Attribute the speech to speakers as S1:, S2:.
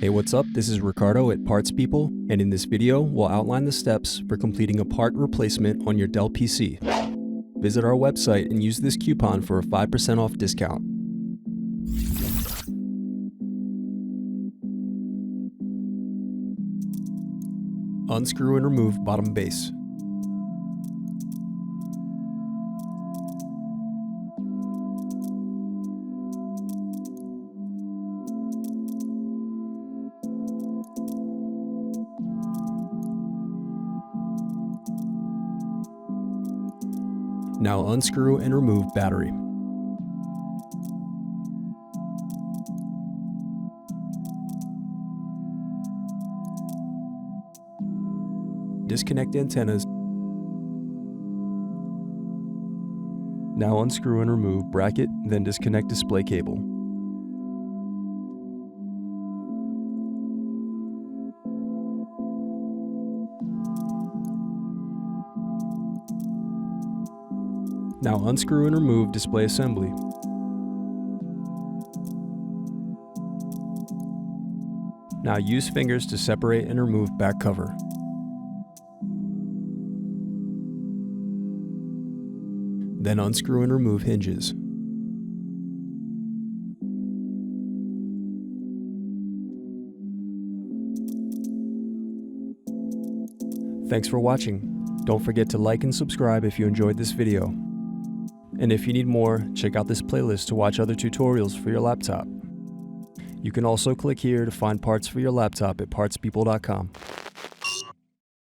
S1: Hey, what's up? This is Ricardo at Parts People, and in this video, we'll outline the steps for completing a part replacement on your Dell PC. Visit our website and use this coupon for a 5% off discount. Unscrew and remove bottom base. Now unscrew and remove battery. Disconnect antennas. Now unscrew and remove bracket, then disconnect display cable. Now unscrew and remove display assembly. Now use fingers to separate and remove back cover. Then unscrew and remove hinges. Thanks for watching. Don't forget to like and subscribe if you enjoyed this video. And if you need more, check out this playlist to watch other tutorials for your laptop. You can also click here to find parts for your laptop at partspeople.com.